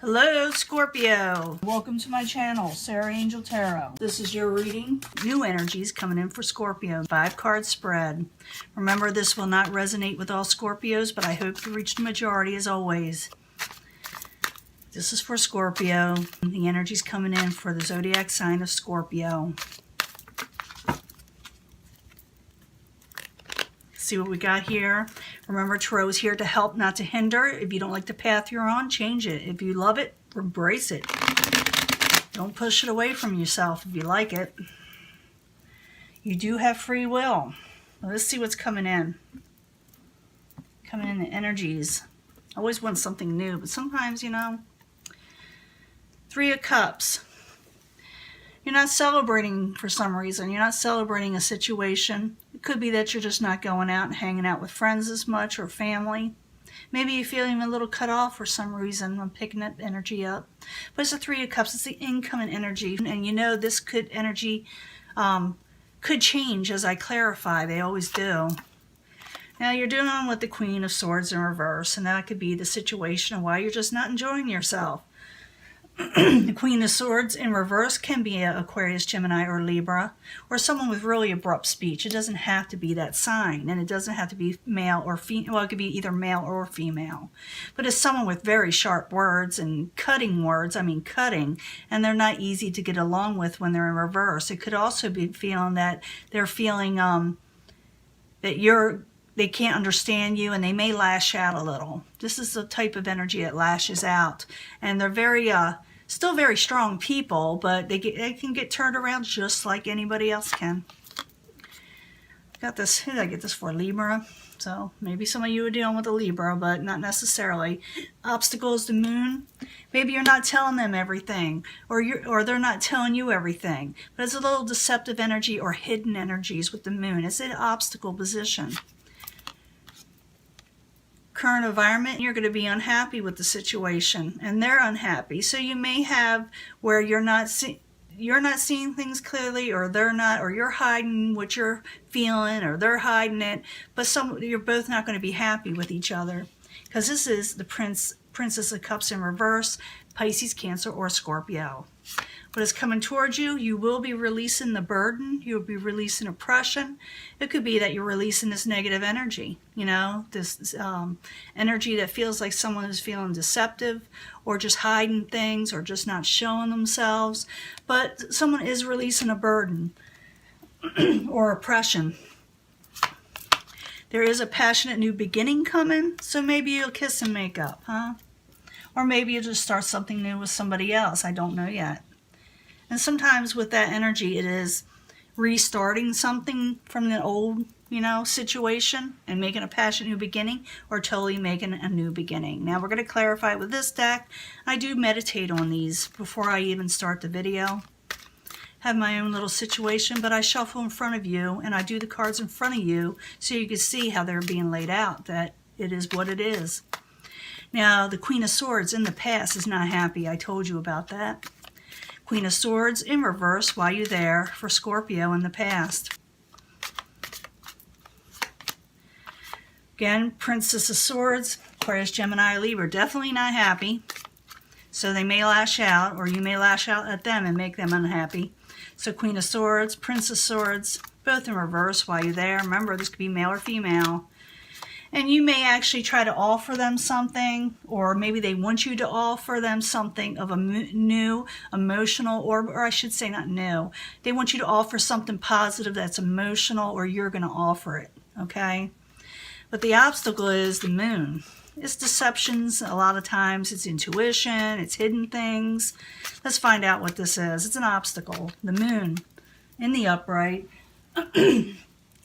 Hello, Scorpio. Welcome to my channel, Sarah Angel Tarot. This is your reading. New energies coming in for Scorpio. 5-card spread. Remember, this will not resonate with all Scorpios, but I hope to reach the majority as always. This is for Scorpio. The energies coming in for the zodiac sign of Scorpio. See what we got here. Remember, tarot is here to help, not to hinder. If you don't like the path you're on, change it. If you love it, embrace it. Don't push it away from yourself if you like it. You do have free will. Well, let's see what's coming in. Coming in the energies. I always want something new, but sometimes, you know, 3 of Cups. You're not celebrating for some reason. You're not celebrating a situation. It could be that you're just not going out and hanging out with friends as much or family. Maybe you're feeling a little cut off for some reason. I'm picking that energy up. But it's the 3 of Cups. It's the incoming energy. And you know this energy could change as I clarify. They always do. Now you're dealing with the Queen of Swords in reverse. And that could be the situation of why you're just not enjoying yourself. The Queen of Swords in reverse can be an Aquarius, Gemini, or Libra, or someone with really abrupt speech. It doesn't have to be that sign, and it doesn't have to be male or female. Well, it could be either male or female. But it's someone with very sharp words and cutting words. I mean cutting, and they're not easy to get along with when they're in reverse. It could also be feeling that they're feeling that they can't understand you, and they may lash out a little. This is the type of energy that lashes out, and they're very still very strong people, but they can get turned around just like anybody else can. Got this. Who did I get this for? Libra. So maybe some of you are dealing with a Libra, but not necessarily. Obstacle is the moon. Maybe you're not telling them everything, or they're not telling you everything. But it's a little deceptive energy or hidden energies with the moon. It's an obstacle position. Current environment, you're going to be unhappy with the situation, and they're unhappy. So you may have where you're not seeing things clearly, or they're not, or you're hiding what you're feeling, or they're hiding it. But you're both not going to be happy with each other, because this is the Princess of Cups in reverse, Pisces, Cancer, or Scorpio. What is coming towards you, you will be releasing the burden. You'll be releasing oppression. It could be that you're releasing this negative energy, you know, this energy that feels like someone is feeling deceptive or just hiding things or just not showing themselves. But someone is releasing a burden or oppression. There is a passionate new beginning coming, so maybe you'll kiss and make up, huh? Or maybe you'll just start something new with somebody else. I don't know yet. And sometimes with that energy, it is restarting something from the old, you know, situation and making a passionate new beginning, or totally making a new beginning. Now we're going to clarify with this deck. I do meditate on these before I even start the video. Have my own little situation, but I shuffle in front of you and I do the cards in front of you so you can see how they're being laid out, that it is what it is. Now, the Queen of Swords in the past is not happy. I told you about that. Queen of Swords in reverse, while you're there, for Scorpio in the past. Again, Princess of Swords, Aquarius, Gemini, Libra, definitely not happy. So they may lash out, or you may lash out at them and make them unhappy. So Queen of Swords, Prince of Swords, both in reverse while you're there. Remember, this could be male or female. And you may actually try to offer them something, or maybe they want you to offer them something of a new, emotional, or I should say not new. They want you to offer something positive that's emotional, or you're going to offer it, okay? But the obstacle is the moon. It's deceptions. A lot of times it's intuition, it's hidden things. Let's find out what this is. It's an obstacle. The moon in the upright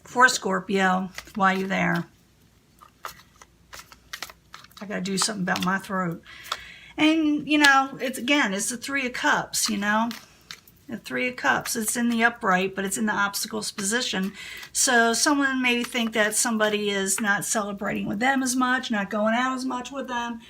for Scorpio while you're there. I got to do something about my throat. And, you know, it's the 3 of Cups, you know. The 3 of Cups. It's in the upright, but it's in the obstacles position. So someone may think that somebody is not celebrating with them as much, not going out as much with them.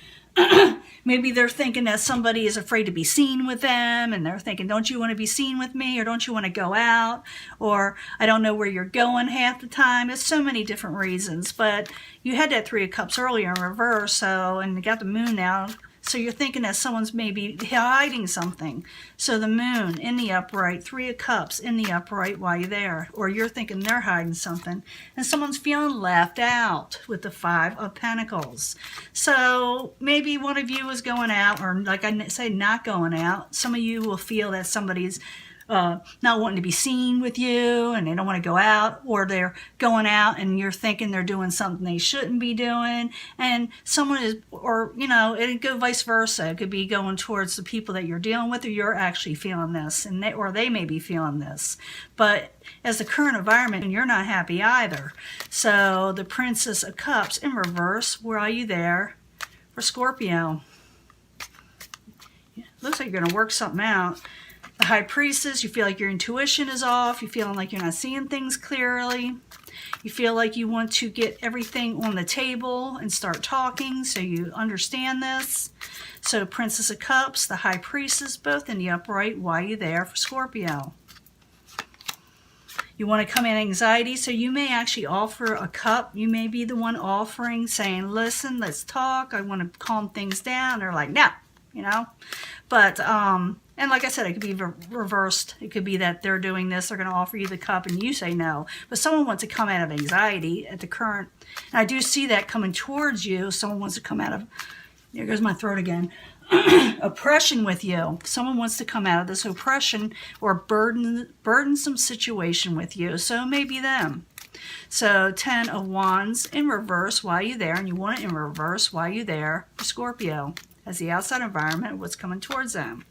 Maybe they're thinking that somebody is afraid to be seen with them, and they're thinking, don't you want to be seen with me, or don't you want to go out, or I don't know where you're going half the time. There's so many different reasons, but you had that 3 of Cups earlier in reverse, so, and you got the moon now, So you're thinking that someone's maybe hiding something. So the moon in the upright, 3 of Cups in the upright while you're there. Or you're thinking they're hiding something. And someone's feeling left out with the 5 of Pentacles. So maybe one of you is going out, or like I say, not going out. Some of you will feel that somebody's not wanting to be seen with you, and they don't want to go out, or they're going out and you're thinking they're doing something they shouldn't be doing, and someone is, or you know, it could go vice versa. It could be going towards the people that you're dealing with, or you're actually feeling this, and they may be feeling this. But as the current environment, you're not happy either. So the Princess of Cups in reverse, where are you there for Scorpio? Looks like you're going to work something out. The High Priestess, you feel like your intuition is off. You're feeling like you're not seeing things clearly. You feel like you want to get everything on the table and start talking so you understand this. So Princess of Cups, the High Priestess, both in the upright. Why are you there for Scorpio? You want to come in anxiety, so you may actually offer a cup. You may be the one offering, saying, listen, let's talk. I want to calm things down. They're like, no, you know. But, and like I said, it could be reversed. It could be that they're doing this, they're going to offer you the cup, and you say no. But someone wants to come out of anxiety at the current, and I do see that coming towards you. Someone wants to come out of, there goes my throat again, oppression with you. Someone wants to come out of this oppression or burdensome situation with you. So maybe them. So 10 of Wands in reverse, why are you there? And you want it in reverse, why are you there for Scorpio? As the outside environment, what's coming towards them.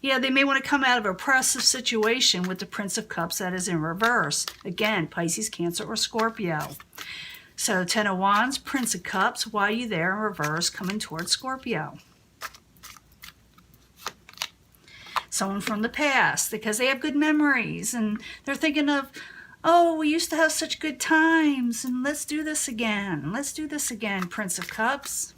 Yeah, they may want to come out of an oppressive situation with the Prince of Cups that is in reverse. Again, Pisces, Cancer, or Scorpio. So 10 of Wands, Prince of Cups, why are you there in reverse coming towards Scorpio? Someone from the past, because they have good memories and they're thinking of, oh, we used to have such good times and let's do this again. Let's do this again, Prince of Cups.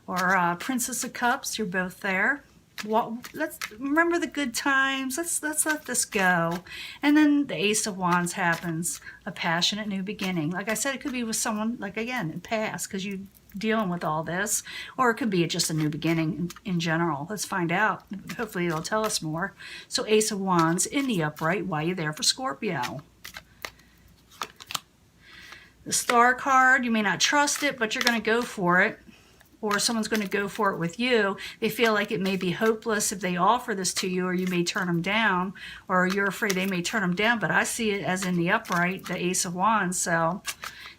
Or Princess of Cups, you're both there. Let's remember the good times. Let's let this go. And then the Ace of Wands happens, a passionate new beginning. Like I said, it could be with someone, like again, in past, because you're dealing with all this. Or it could be just a new beginning in general. Let's find out. Hopefully it'll tell us more. So Ace of Wands in the upright, why are you there for Scorpio? The Star card, you may not trust it, but you're going to go for it. Or someone's going to go for it with you. They feel like it may be hopeless if they offer this to you, or you may turn them down, or you're afraid they may turn them down. But I see it as in the upright, the Ace of Wands. So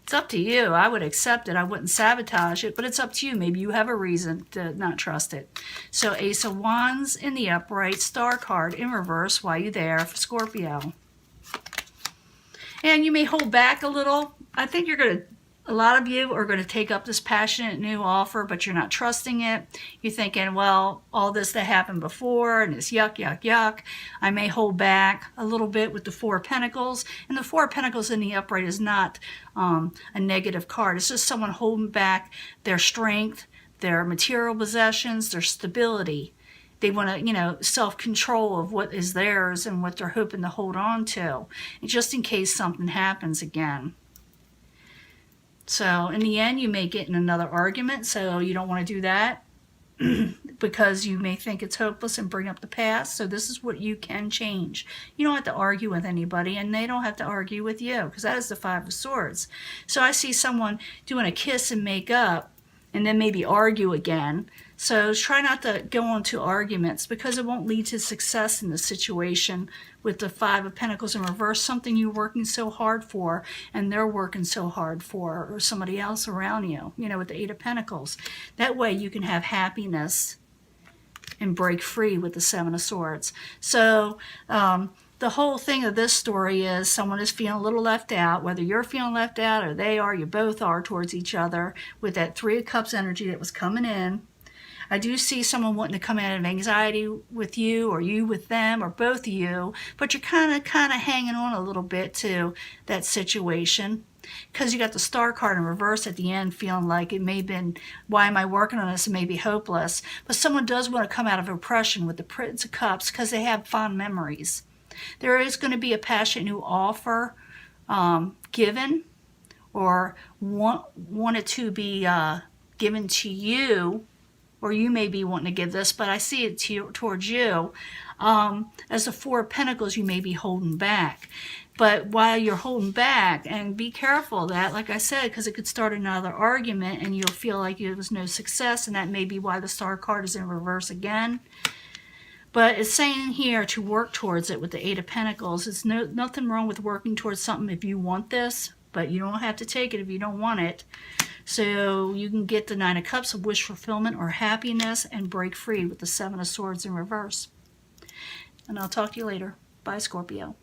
it's up to you. I would accept it. I wouldn't sabotage it, but it's up to you. Maybe you have a reason to not trust it. So Ace of Wands in the upright, Star card in reverse. Why are you there for Scorpio? And you may hold back a little. I think you're going to, a lot of you are going to take up this passionate new offer, but you're not trusting it. You're thinking, well, all this that happened before, and it's yuck, yuck, yuck. I may hold back a little bit with the Four of Pentacles. And the Four of Pentacles in the upright is not a negative card. It's just someone holding back their strength, their material possessions, their stability. They want to, you know, self-control of what is theirs and what they're hoping to hold on to, and just in case something happens again. So in the end, you may get in another argument, so you don't want to do that because you may think it's hopeless and bring up the past. So this is what you can change. You don't have to argue with anybody, and they don't have to argue with you, because that is the Five of Swords. So I see someone doing a kiss and make up and then maybe argue again. So try not to go into arguments, because it won't lead to success in the situation with the Five of Pentacles in reverse, something you're working so hard for and they're working so hard for, or somebody else around you, you know, with the Eight of Pentacles. That way you can have happiness and break free with the Seven of Swords. So the whole thing of this story is someone is feeling a little left out, whether you're feeling left out or they are, you both are towards each other with that Three of Cups energy that was coming in. I do see someone wanting to come out of anxiety with you, or you with them, or both of you, but you're kind of hanging on a little bit to that situation, because you got the Star card in reverse at the end, feeling like it may have been, why am I working on this? It may be hopeless. But someone does want to come out of oppression with the Prince of Cups, because they have fond memories. There is going to be a passionate new offer given, or wanted to be given to you or you may be wanting to give this, but I see it towards you. As the Four of Pentacles, you may be holding back. But while you're holding back, and be careful of that, like I said, because it could start another argument and you'll feel like there was no success, and that may be why the Star card is in reverse again. But it's saying here to work towards it with the Eight of Pentacles. It's nothing wrong with working towards something if you want this, but you don't have to take it if you don't want it. So you can get the Nine of Cups of wish fulfillment or happiness and break free with the Seven of Swords in reverse. And I'll talk to you later. Bye, Scorpio.